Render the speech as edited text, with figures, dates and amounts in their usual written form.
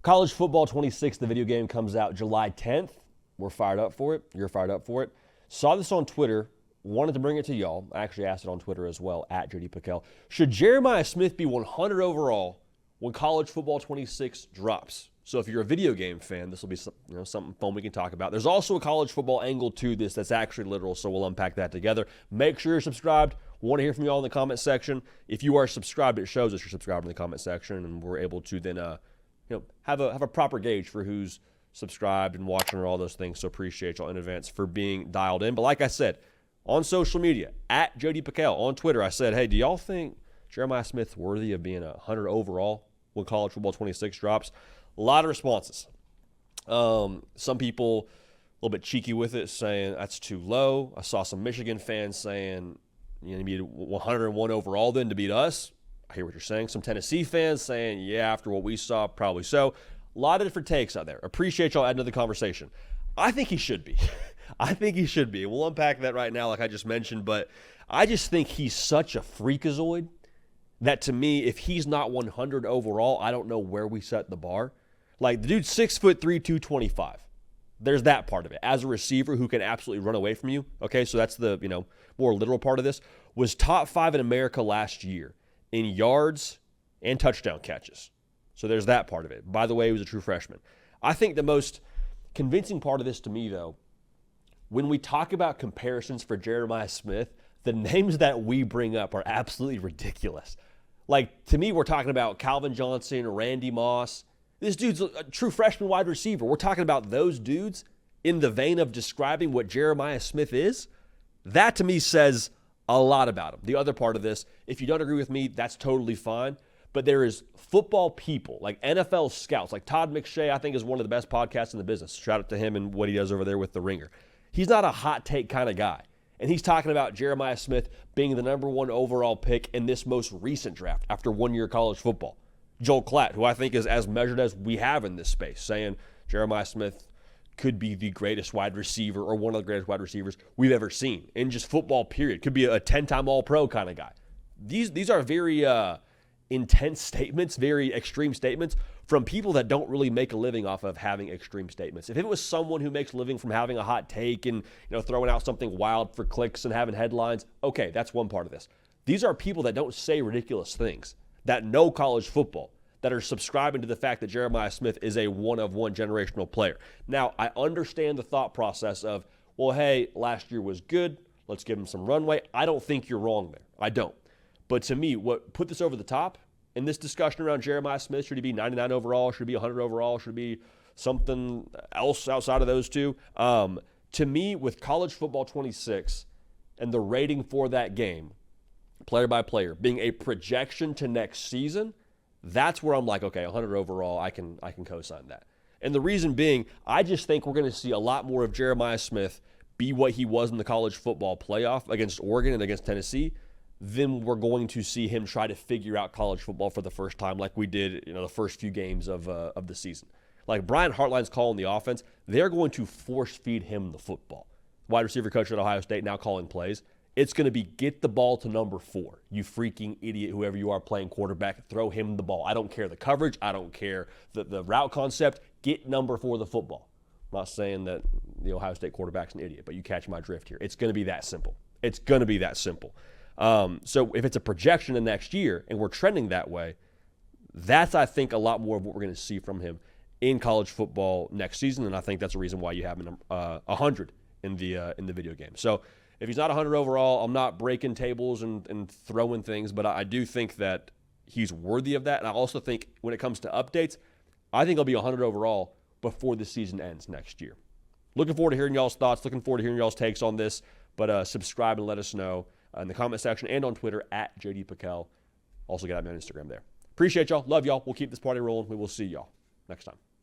College Football 26, the video game, comes out July 10th. We're fired up for it. You're fired up for it. Saw this on Twitter. Wanted to bring it to y'all. I actually asked it on Twitter as well, at JD PicKell. Should Jeremiah Smith be 100 overall when College Football 26 drops? So if you're a video game fan, this will be something fun we can talk about. There's also a college football angle to this that's actually literal, so we'll unpack that together. Make sure you're subscribed. Want to hear from y'all in the comment section. If you are subscribed, it shows us you're subscribed in the comment section, and we're able to then have a proper gauge for who's subscribed and watching and all those things. So appreciate y'all in advance for being dialed in. But like I said, on social media, at JD PicKell, on Twitter, I said, hey, do y'all think Jeremiah Smith's worthy of being 100 overall when College Football 26 drops? A lot of responses. Some people a little bit cheeky with it, saying that's too low. I saw some Michigan fans saying, you need 101 overall then to beat us. I hear what you're saying. Some Tennessee fans saying, yeah, after what we saw, probably so. A lot of different takes out there. Appreciate y'all adding to the conversation. I think he should be. I think he should be. We'll unpack that right now like I just mentioned, but I just think he's such a freakazoid that to me, if he's not 100 overall, I don't know where we set the bar. Like, the dude's 6'3", 225. There's that part of it. As a receiver who can absolutely run away from you, okay, so that's the more literal part of this, was top 5 in America last year in yards and touchdown catches. So there's that part of it. By the way, he was a true freshman. I think the most convincing part of this to me, though, when we talk about comparisons for Jeremiah Smith, the names that we bring up are absolutely ridiculous. Like, to me, we're talking about Calvin Johnson, Randy Moss. This dude's a true freshman wide receiver. We're talking about those dudes in the vein of describing what Jeremiah Smith is. That, to me, says a lot about him. The other part of this, if you don't agree with me, that's totally fine. But there is football people, like NFL scouts, like Todd McShay, I think is one of the best podcasts in the business. Shout out to him and what he does over there with The Ringer. He's not a hot take kind of guy. And he's talking about Jeremiah Smith being the number 1 overall pick in this most recent draft after 1 year of college football. Joel Klatt, who I think is as measured as we have in this space, saying Jeremiah Smith could be the greatest wide receiver or one of the greatest wide receivers we've ever seen in just football, period. Could be a 10-time All-Pro kind of guy. These are very intense statements, very extreme statements from people that don't really make a living off of having extreme statements. If it was someone who makes a living from having a hot take and throwing out something wild for clicks and having headlines, okay, that's one part of this. These are people that don't say ridiculous things, that know college football, that are subscribing to the fact that Jeremiah Smith is a one-of-one generational player. Now, I understand the thought process of, well, hey, last year was good. Let's give him some runway. I don't think you're wrong there. I don't. But to me, what put this over the top in this discussion around Jeremiah Smith, should he be 99 overall, should he be 100 overall, should he be something else outside of those two? To me, with College Football 26 and the rating for that game, player by player, being a projection to next season, that's where I'm like, okay, 100 overall, I can co-sign that. And the reason being, I just think we're going to see a lot more of Jeremiah Smith be what he was in the college football playoff against Oregon and against Tennessee, then we're going to see him try to figure out college football for the first time like we did, the first few games of the season. Like Brian Hartline's calling the offense, they're going to force feed him the football. Wide receiver coach at Ohio State now calling plays. It's going to be get the ball to number 4. You freaking idiot, whoever you are playing quarterback, throw him the ball. I don't care the coverage. I don't care the route concept. Get number 4 the football. I'm not saying that the Ohio State quarterback's an idiot, but you catch my drift here. It's going to be that simple. It's going to be that simple. So if it's a projection in next year and we're trending that way, that's, I think, a lot more of what we're going to see from him in college football next season, and I think that's a reason why you have him 100 in the video game. So if he's not 100 overall, I'm not breaking tables and throwing things, but I do think that he's worthy of that. And I also think when it comes to updates, I think he'll be 100 overall before the season ends next year. Looking forward to hearing y'all's thoughts. Looking forward to hearing y'all's takes on this. But subscribe and let us know in the comment section and on Twitter at JD PicKell. Also get at me on Instagram there. Appreciate y'all. Love y'all. We'll keep this party rolling. We will see y'all next time.